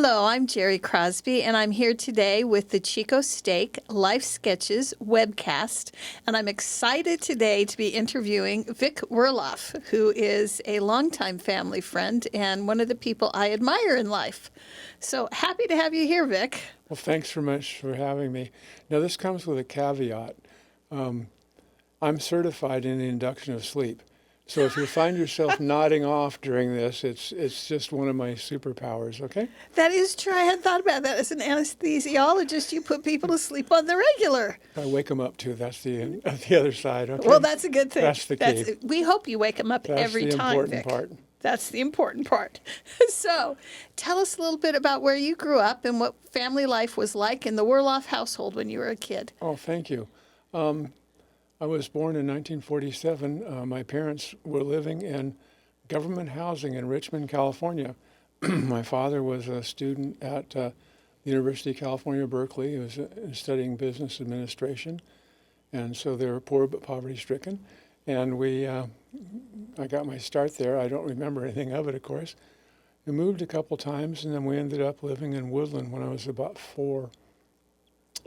Hello, I'm Jerry Crosby, and I'm here today with the Chico Steak Life Sketches webcast. And I'm excited today to be interviewing Vic Werlhof, who is a longtime family friend and one of the people I admire in life. So happy to have you here, Vic. Well, thanks so much for having me. Now, this comes with a caveat. I'm certified in the induction of sleep. So if you find yourself nodding off during this, it's just one of my superpowers, okay? That is true. I hadn't thought about that. As an anesthesiologist, you put people to sleep on the regular. I wake them up too. That's the other side, okay? Well, that's a good thing. That's the key. We hope you wake them up every time, Vic. That's the important part. That's the important part. So tell us a little bit about where you grew up and what family life was like in the Werlhof household when you were a kid. Oh, thank you. I was born in 1947. My parents were living in government housing in Richmond, California. My father was a student at the University of California, Berkeley. He was studying business administration. And so they were poor but poverty-stricken. And I got my start there. I don't remember anything of it, of course. We moved a couple times, and then we ended up living in Woodland when I was about 4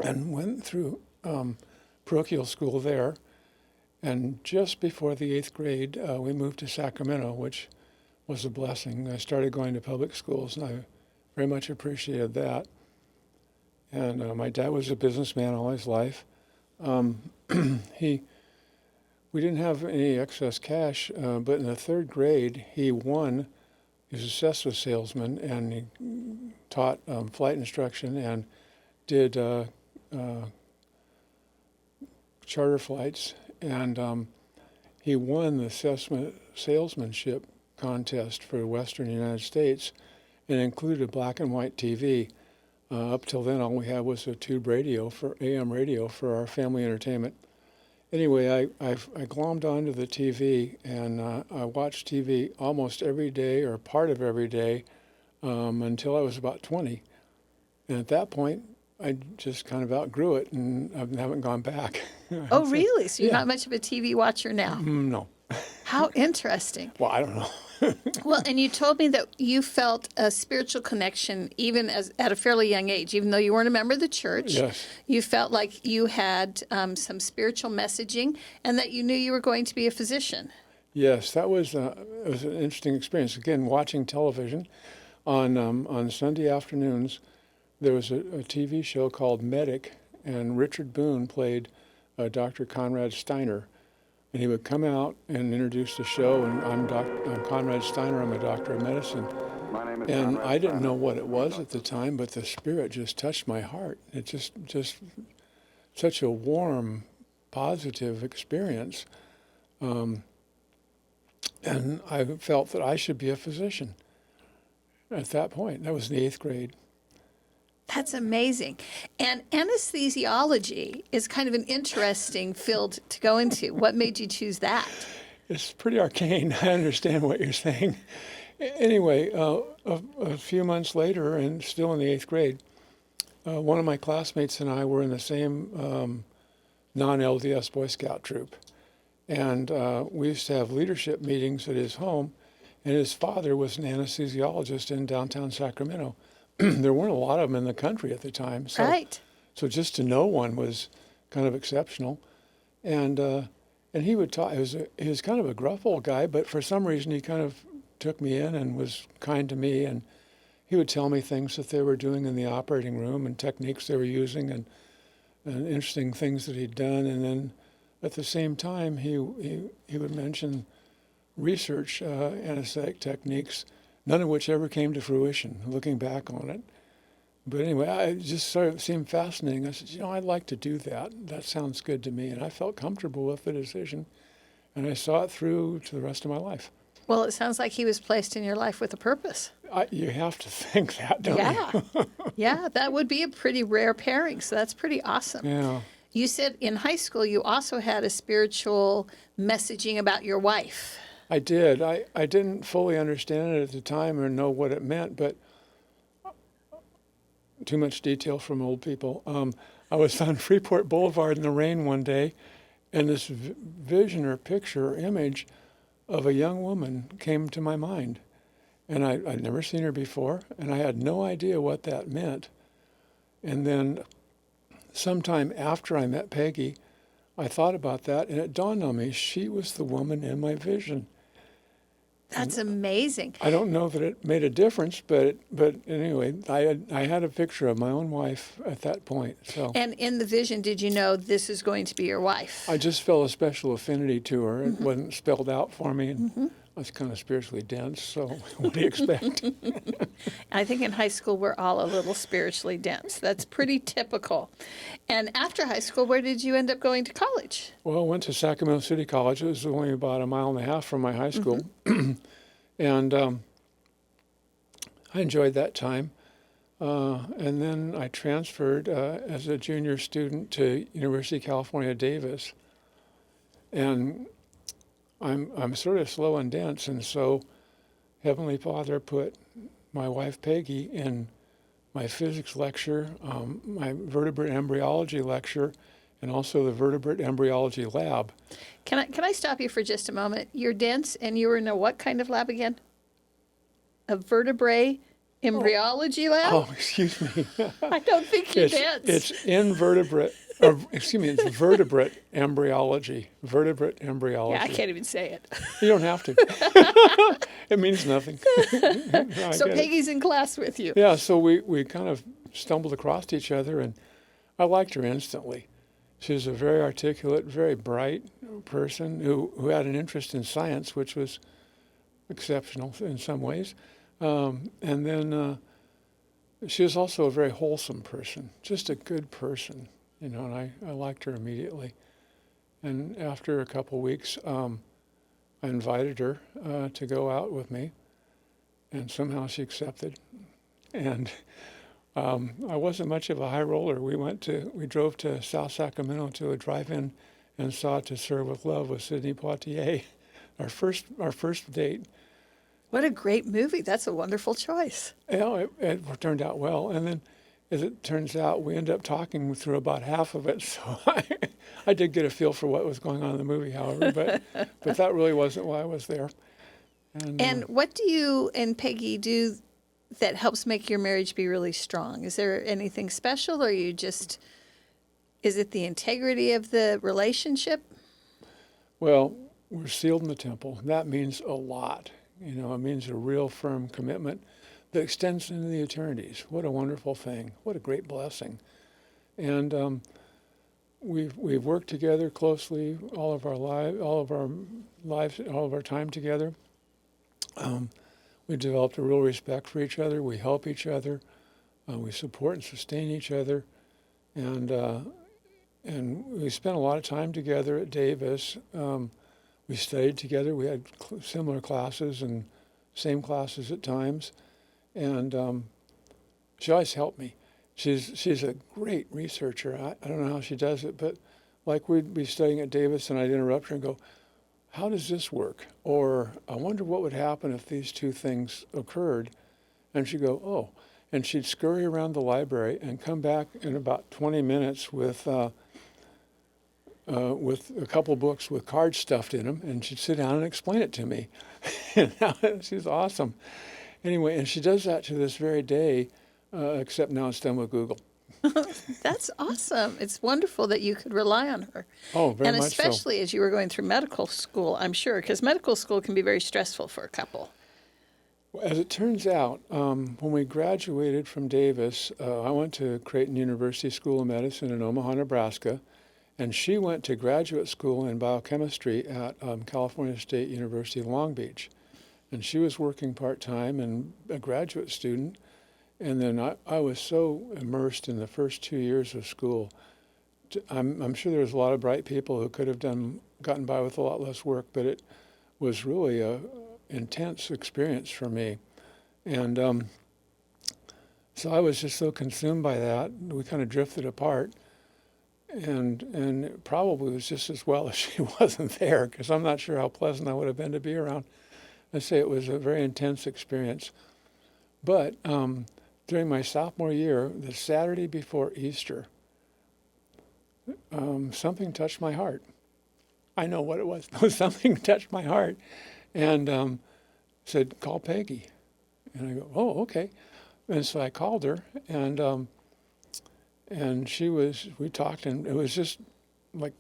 and went through parochial school there. And just before the 8th grade, we moved to Sacramento, which was a blessing. I started going to public schools, and I very much appreciated that. And my dad was a businessman all his life. We didn't have any excess cash, but in the 3rd grade, he won. He was a Cessna salesman, and he taught flight instruction and did charter flights. And he won the Cessna salesmanship contest for the Western United States, and included a black and white TV. Up till then, all we had was a tube radio for AM radio for our family entertainment. Anyway, I glommed onto the TV, and I watched TV almost every day or part of every day until I was about 20. And at that point, I just kind of outgrew it, and I haven't gone back. Oh, really? So you're not much of a TV watcher now? No. How interesting. Well, I don't know. Well, and you told me that you felt a spiritual connection even at a fairly young age, even though you weren't a member of the church. Yes. You felt like you had some spiritual messaging and that you knew you were going to be a physician. Yes, that was it was an interesting experience. Again, watching television on Sunday afternoons, there was a TV show called Medic, and Richard Boone played Dr. Conrad Steiner. And he would come out and introduce the show, and I'm Conrad Steiner, I'm a doctor of medicine. And I didn't know what it was at the time, but the Spirit just touched my heart. It just such a warm, positive experience. And I felt that I should be a physician at that point. That was in the 8th grade. That's amazing. And anesthesiology is kind of an interesting field to go into. What made you choose that? It's pretty arcane. I understand what you're saying. Anyway, a few months later, and still in the 8th grade, one of my classmates and I were in the same non-LDS Boy Scout troop. And we used to have leadership meetings at his home, and his father was an anesthesiologist in downtown Sacramento. There weren't a lot of them in the country at the time. So, right. So just to know one was kind of exceptional. And he would talk. He was kind of a gruff old guy, but for some reason he kind of took me in and was kind to me. And he would tell me things that they were doing in the operating room and techniques they were using and interesting things that he'd done. And then at the same time, he would mention research anesthetic techniques, none of which ever came to fruition, looking back on it. But anyway, it just sort of seemed fascinating. I said, I'd like to do that. That sounds good to me. And I felt comfortable with the decision. And I saw it through to the rest of my life. Well, it sounds like he was placed in your life with a purpose. You have to think that, don't you? Yeah, that would be a pretty rare pairing. So that's pretty awesome. Yeah. You said in high school you also had a spiritual messaging about your wife. I did. I didn't fully understand it at the time or know what it meant, but too much detail from old people. I was on Freeport Boulevard in the rain one day, and this vision or picture or image of a young woman came to my mind. And I'd never seen her before, and I had no idea what that meant. And then sometime after I met Peggy, I thought about that, and it dawned on me she was the woman in my vision. That's amazing. I don't know that it made a difference, but anyway, I had a picture of my own wife at that point. So And in the vision, did you know this is going to be your wife? I just felt a special affinity to her. It wasn't spelled out for me, and I was kind of spiritually dense. So what do you expect? I think in high school, we're all a little spiritually dense. That's pretty typical. And after high school, where did you end up going to college? Well, I went to Sacramento City College. It was only about a mile and a half from my high school. And I enjoyed that time. And then I transferred as a junior student to University of California, Davis. And I'm sort of slow and dense, and so Heavenly Father put my wife Peggy in my physics lecture, my vertebrate embryology lecture, and also the vertebrate embryology lab. Can I stop you for just a moment? You're dense, and you were in a what kind of lab again? A vertebrae embryology lab? Oh, excuse me. I don't think you're dense. It's invertebrate, or excuse me, it's vertebrate embryology. Vertebrate embryology. Yeah, I can't even say it. You don't have to. It means nothing. So Peggy's in class with you. Yeah, so we kind of stumbled across each other, and I liked her instantly. She was a very articulate, very bright person who had an interest in science, which was exceptional in some ways. And then she was also a very wholesome person, just a good person, and I liked her immediately. And after a couple weeks, I invited her to go out with me, and somehow she accepted. And I wasn't much of a high roller. We drove to South Sacramento to a drive-in and saw To Serve with Love with Sidney Poitier, our first date. What a great movie. That's a wonderful choice. Yeah, it turned out well. And then, as it turns out, we ended up talking through about half of it. So I did get a feel for what was going on in the movie, however, but that really wasn't why I was there. And what do you and Peggy do that helps make your marriage be really strong? Is there anything special, or is it the integrity of the relationship? Well, we're sealed in the temple. That means a lot. It means a real firm commitment that extends into the eternities. What a wonderful thing. What a great blessing. And we've worked together closely all of our time together. We developed a real respect for each other. We help each other. We support and sustain each other. And we spent a lot of time together at Davis. We studied together. We had similar classes and same classes at times. And she always helped me. She's a great researcher. I don't know how she does it, but like we'd be studying at Davis and I'd interrupt her and go, how does this work? Or I wonder what would happen if these two things occurred. And she'd go, oh. And she'd scurry around the library and come back in about 20 minutes with a couple books with cards stuffed in them, and she'd sit down and explain it to me. She's awesome. Anyway, and she does that to this very day, except now it's done with Google. That's awesome. It's wonderful that you could rly on her. Oh, very much so. And especially as you were going through medical school, I'm sure, because medical school can be very stressful for a couple. As it turns out, when we graduated from Davis, I went to Creighton University School of Medicine in Omaha, Nebraska, and she went to graduate school in biochemistry at California State University of Long Beach. And she was working part-time and a graduate student. And then I was so immersed in the first 2 years of school. I'm sure there was a lot of bright people who could have gotten by with a lot less work, but it was really a intense experience for me. And so I was just so consumed by that. We kind of drifted apart. And it probably was just as well if she wasn't there, because I'm not sure how pleasant I would have been to be around. I say it was a very intense experience. But during my sophomore year, the Saturday before Easter, something touched my heart. I know what it was. Something touched my heart and said, call Peggy. And I go, oh, okay. And so I called her, and we talked, and it was just like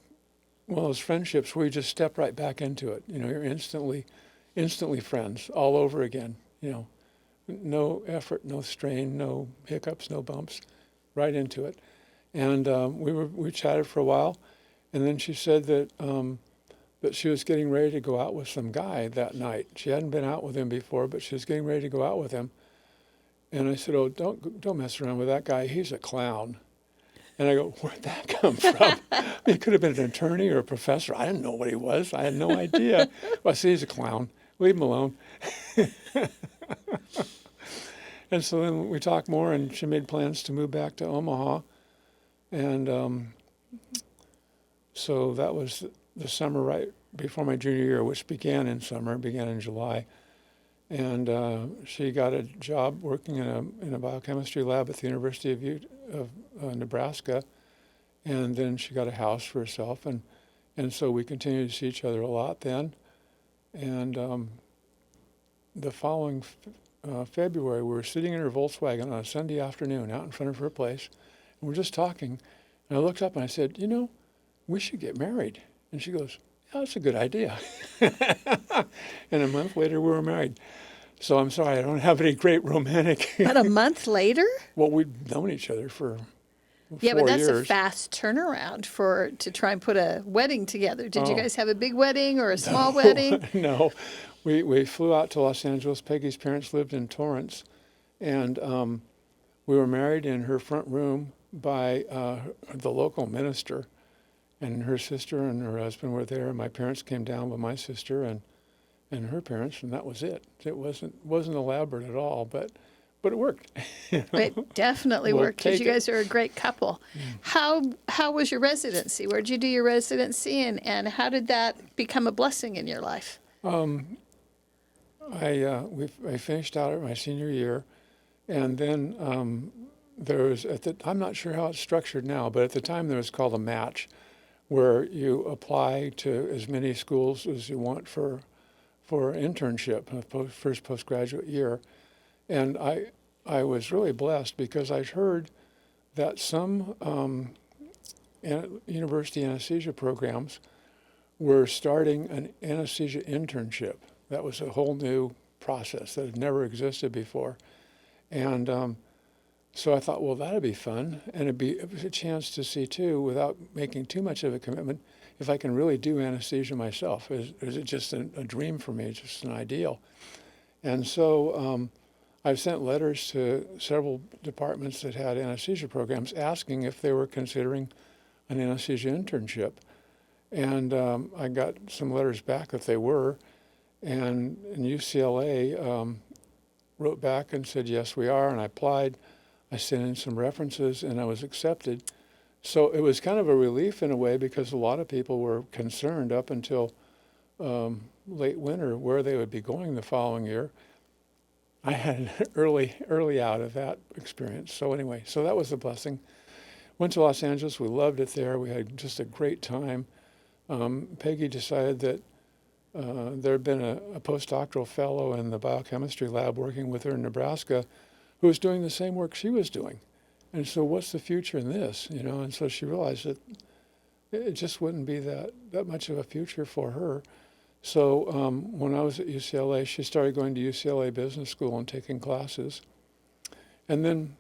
one of those friendships where you just step right back into it. You're instantly friends all over again. No effort, no strain, no hiccups, no bumps, right into it. And we chatted for a while, and then she said that she was getting ready to go out with some guy that night. She hadn't been out with him before, but she was getting ready to go out with him. And I said, oh, don't mess around with that guy. He's a clown. And I go, where'd that come from? He could have been an attorney or a professor. I didn't know what he was. I had no idea. Well, I said, he's a clown. Leave him alone. And so then we talked more, and she made plans to move back to Omaha. And so that was the summer right before my junior year, which began in July. And she got a job working in a biochemistry lab at the University of Nebraska. And then she got a house for herself. And so we continued to see each other a lot then. And the following February, we were sitting in her Volkswagen on a Sunday afternoon out in front of her place. And we're just talking. And I looked up and I said, we should get married. And she goes, yeah, that's a good idea. And a month later, we were married. So I'm sorry, I don't have any great romantic. But a month later? Well, we'd known each other for 4 years. But that's a fast turnaround to try and put a wedding together. Did you guys have a big wedding or a small wedding? No. We flew out to Los Angeles. Peggy's parents lived in Torrance. And we were married in her front room by the local minister. And her sister and her husband were there. And my parents came down with my sister and her parents, and that was it. It wasn't elaborate at all, but it worked. It definitely worked because you guys are a great couple. Mm. How was your residency? Where did you do your residency, and how did that become a blessing in your life? I finished out at my senior year, and then there was I'm not sure how it's structured now, but at the time there was called a match, where you apply to as many schools as you want for internship, first postgraduate year. And I was really blessed because I'd heard that some university anesthesia programs were starting an anesthesia internship. That was a whole new process that had never existed before. And so I thought, well, that'd be fun. And it was a chance to see, too, without making too much of a commitment, if I can really do anesthesia myself. Is it just a dream for me, just an ideal? And so I've sent letters to several departments that had anesthesia programs asking if they were considering an anesthesia internship. And I got some letters back that they were. And UCLA wrote back and said, yes, we are. And I applied. I sent in some references, and I was accepted. So it was kind of a relief in a way because a lot of people were concerned up until late winter where they would be going the following year. I had an early out of that experience. So anyway, so that was a blessing. Went to Los Angeles. We loved it there. We had just a great time. Peggy decided that there had been a postdoctoral fellow in the biochemistry lab working with her in Nebraska who was doing the same work she was doing. And so what's the future in this, And so she realized that it just wouldn't be that much of a future for her. So when I was at UCLA, she started going to UCLA Business School and taking classes. And then,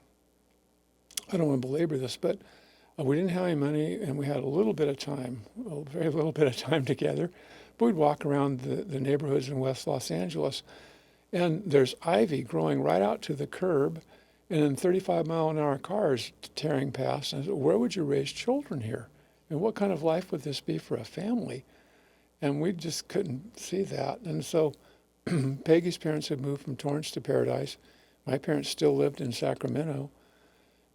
I don't want to belabor this, but we didn't have any money, and we had a little bit of time, a very little bit of time together. But we'd walk around the neighborhoods in West Los Angeles, and there's ivy growing right out to the curb, and then 35-mile-an-hour cars tearing past. And I said, where would you raise children here? And what kind of life would this be for a family? And we just couldn't see that. And so Peggy's parents had moved from Torrance to Paradise. My parents still lived in Sacramento.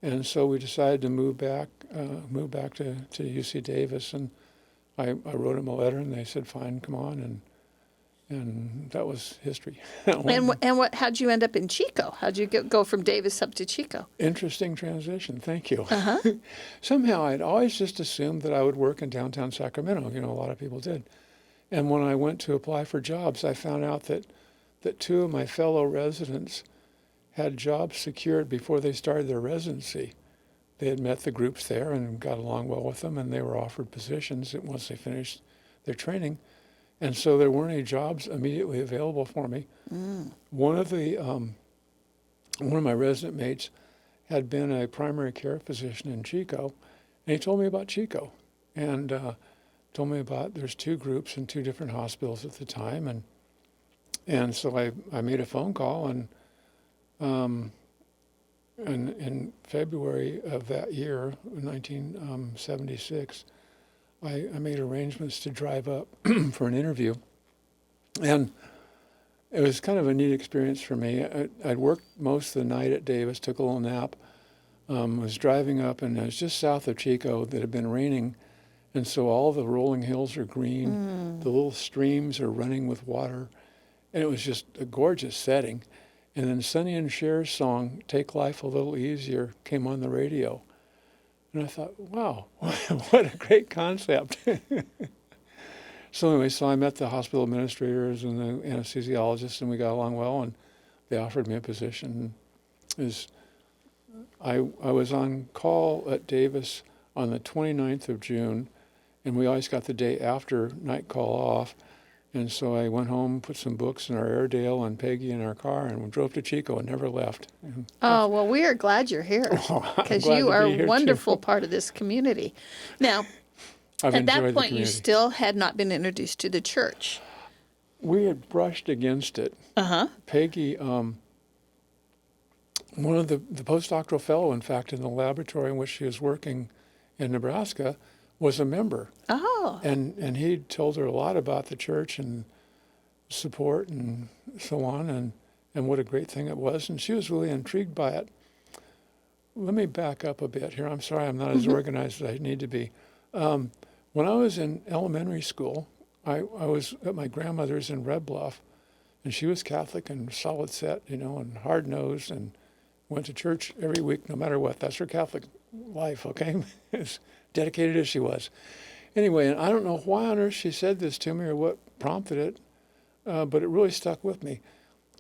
And so we decided to move back to UC Davis. And I wrote them a letter, and they said, fine, come on. And that was history. How'd you end up in Chico? How'd you go from Davis up to Chico? Interesting transition. Thank you. Uh-huh. Somehow I'd always just assumed that I would work in downtown Sacramento. A lot of people did. And when I went to apply for jobs, I found out that two of my fellow residents had jobs secured before they started their residency. They had met the groups there and got along well with them, and they were offered positions once they finished their training. And so there weren't any jobs immediately available for me. One of my resident mates had been a primary care physician in Chico, and he told me about Chico, and told me about there's 2 groups in 2 different hospitals at the time, and so I made a phone call, and in February of that year, 1976, I made arrangements to drive up for an interview, and it was kind of a neat experience for me. I'd worked most of the night at Davis, took a little nap, was driving up, and it was just south of Chico that had been raining, and so all the rolling hills are green, the little streams are running with water, and it was just a gorgeous setting. And then Sonny and Cher's song, Take Life a Little Easier, came on the radio. And I thought, wow, what a great concept. So anyway, I met the hospital administrators and the anesthesiologists, and we got along well, and they offered me a position. I was on call at Davis on the 29th of June, and we always got the day after night call off. And so I went home, put some books in our Airedale and Peggy in our car, and we drove to Chico and never left. Oh, well, we are glad you're here, because you are a wonderful part of this community. Now, at that point, you still had not been introduced to the church. We had brushed against it. Peggy, one of the postdoctoral fellow, in fact, in the laboratory in which she was working in Nebraska, was a member. Oh. And he told her a lot about the church and support and so on, and what a great thing it was. And she was really intrigued by it. Let me back up a bit here. I'm sorry I'm not as organized as I need to be. When I was in elementary school, I was at my grandmother's in Red Bluff, and she was Catholic and solid set, and hard-nosed, and went to church every week no matter what. That's her Catholic life, okay? As dedicated as she was. Anyway, and I don't know why on earth she said this to me or what prompted it, but it really stuck with me.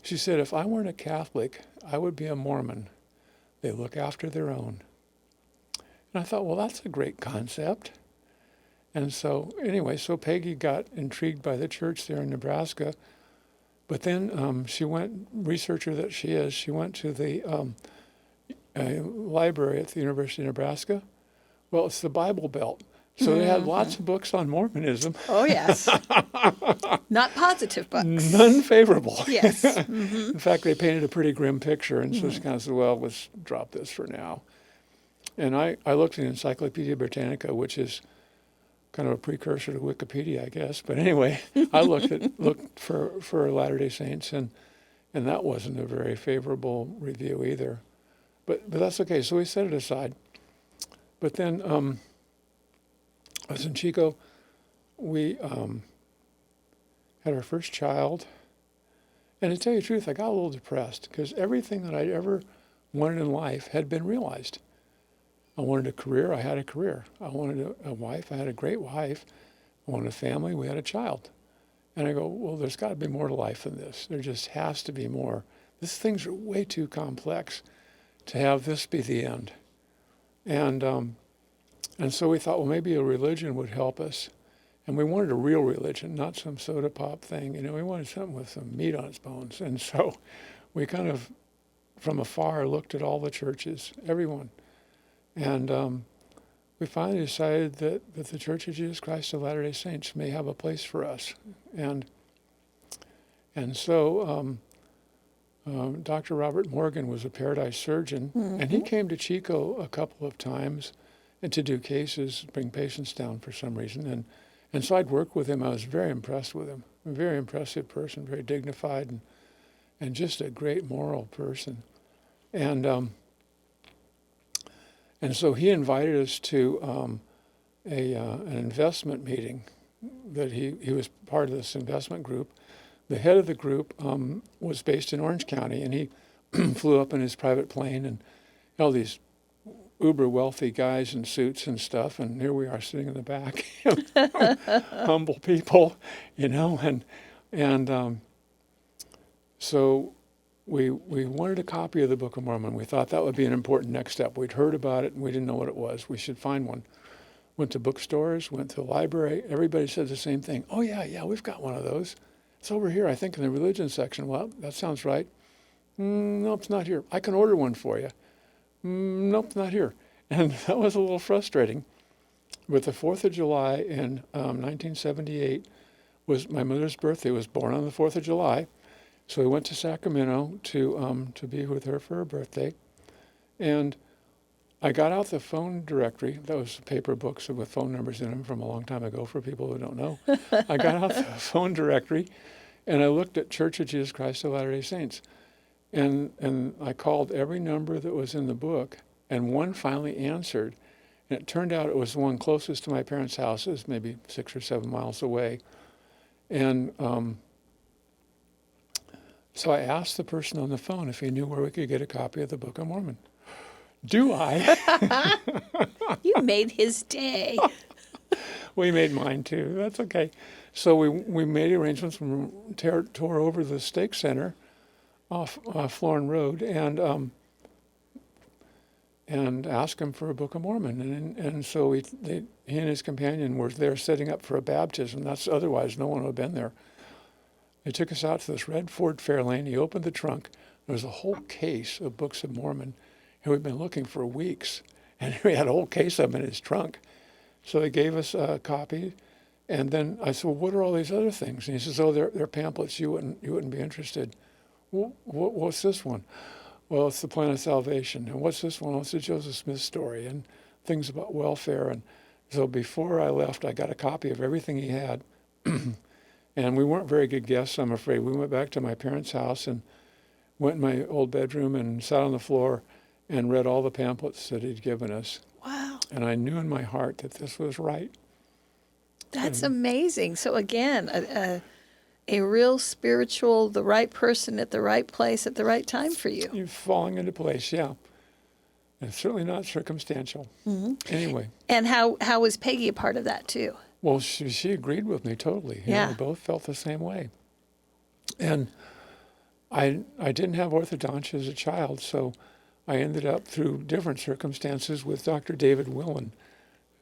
She said, if I weren't a Catholic, I would be a Mormon. They look after their own. And I thought, well, that's a great concept. And so, anyway, so Peggy got intrigued by the church there in Nebraska. But then she went, researcher that she is, she went to the library at the University of Nebraska. Well, it's the Bible Belt. So they had lots of books on Mormonism. Oh, yes. Not positive books. None favorable. Yes. In fact, they painted a pretty grim picture, and so she kind of said, well, let's drop this for now. And I looked in Encyclopedia Britannica, which is kind of a precursor to Wikipedia, I guess. But anyway, I looked for Latter-day Saints, and that wasn't a very favorable review either. But that's okay. So we set it aside. But then I was in Chico. We had our first child. And to tell you the truth, I got a little depressed because everything that I'd ever wanted in life had been realized. I wanted a career, I had a career. I wanted a wife, I had a great wife. I wanted a family, we had a child. And I go, well, there's got to be more to life than this. There just has to be more. These things are way too complex to have this be the end. And so we thought, well, maybe a religion would help us. And we wanted a real religion, not some soda pop thing. We wanted something with some meat on its bones. And so we kind of, from afar, looked at all the churches, everyone. And we finally decided that the Church of Jesus Christ of Latter-day Saints may have a place for us. And so Dr. Robert Morgan was a Paradise surgeon, and he came to Chico a couple of times and to do cases, bring patients down for some reason. And so I'd worked with him. I was very impressed with him. A very impressive person, very dignified, and just a great moral person. And so he invited us to an investment meeting that he was part of this investment group. The head of the group was based in Orange County, and he flew up in his private plane, and all these uber wealthy guys in suits and stuff, and here we are sitting in the back, humble people, and so we wanted a copy of the Book of Mormon. We thought that would be an important next step. We'd heard about it and we didn't know what it was. We should find one. Went to bookstores, went to the library. Everybody said the same thing. Oh, yeah, we've got one of those. It's over here, I think, in the religion section. Well, that sounds right. Nope, it's not here. I can order one for you. Nope, not here. And that was a little frustrating. But the 4th of July in 1978 was my mother's birthday. Was born on the 4th of July. So we went to Sacramento to be with her for her birthday. And I got out the phone directory. That was paper books with phone numbers in them from a long time ago for people who don't know. I got out the phone directory and I looked at Church of Jesus Christ of Latter-day Saints. And I called every number that was in the book, and one finally answered. And it turned out it was the one closest to my parents' house. It was maybe 6 or 7 miles away. And so I asked the person on the phone if he knew where we could get a copy of the Book of Mormon. Do I? You made his day. We made mine too. That's okay. So we made arrangements and tore over the stake center off Florin Road and asked him for a Book of Mormon. And so he and his companion were there setting up for a baptism. That's otherwise no one would have been there. They took us out to this red Ford Fairlane. He opened the trunk. There was a whole case of Books of Mormon. And we'd been looking for weeks. And he had a whole case of them in his trunk. So they gave us a copy. And then I said, well, what are all these other things? And he says, oh, they're pamphlets. You wouldn't be interested. Well, what's this one? Well, it's the Plan of Salvation. And what's this one? Well, it's the Joseph Smith story and things about welfare. And so before I left, I got a copy of everything he had. And we weren't very good guests, I'm afraid. We went back to my parents' house and went in my old bedroom and sat on the floor and read all the pamphlets that he'd given us. Wow. And I knew in my heart that this was right. That's amazing. So again, a real spiritual, the right person at the right place at the right time for you. You're falling into place, yeah. And certainly not circumstantial. Mm-hmm. Anyway. And how was Peggy a part of that too? Well, she agreed with me totally. You know, we both felt the same way. And I didn't have orthodontia as a child, so I ended up through different circumstances with Dr. David Willen,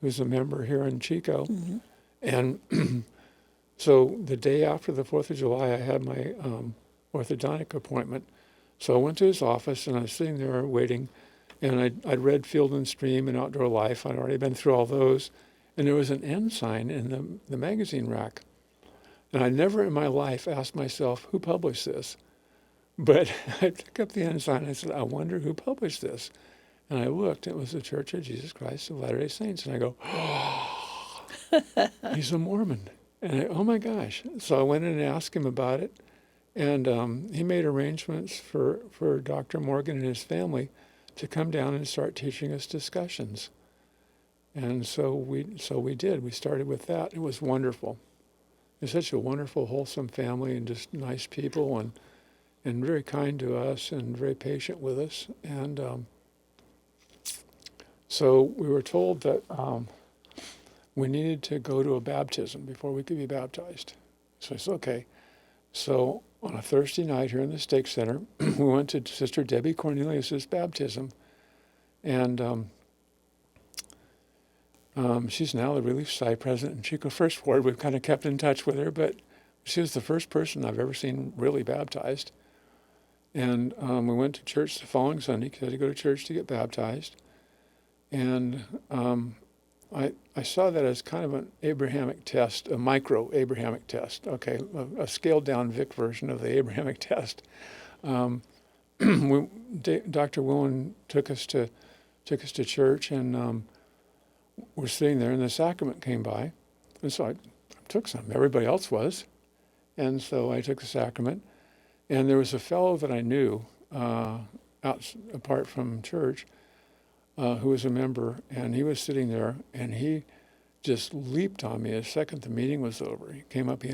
who's a member here in Chico. Mm-hmm. And so the day after the 4th of July, I had my orthodontic appointment. So I went to his office, and I was sitting there waiting, and I'd read Field and Stream and Outdoor Life. I'd already been through all those. And there was an N sign in the magazine rack. And I never in my life asked myself, who published this? But I took up the N sign and I said, I wonder who published this. And I looked, it was the Church of Jesus Christ of Latter-day Saints. And I go, oh, he's a Mormon. And oh my gosh. So I went in and asked him about it. And he made arrangements for Dr. Morgan and his family to come down and start teaching us discussions. And so we did. We started with that. It was wonderful. It's such a wonderful, wholesome family and just nice people and very kind to us and very patient with us. And so we were told that we needed to go to a baptism before we could be baptized. So I said, okay. So on a Thursday night here in the Stake Center, we went to Sister Debbie Cornelius's baptism. And she's now the Relief Society president in Chico First Ward. We've kind of kept in touch with her, but she was the first person I've ever seen really baptized. And we went to church the following Sunday because I had to go to church to get baptized. And I saw that as kind of an Abrahamic test, a micro-Abrahamic test, okay, a scaled-down Vic version of the Abrahamic test. Dr. Willen took us to church, and we're sitting there, and the sacrament came by. And so I took some. Everybody else was. And so I took the sacrament. And there was a fellow that I knew apart from church who was a member, and he was sitting there, and he just leaped on me the second the meeting was over. He came up, he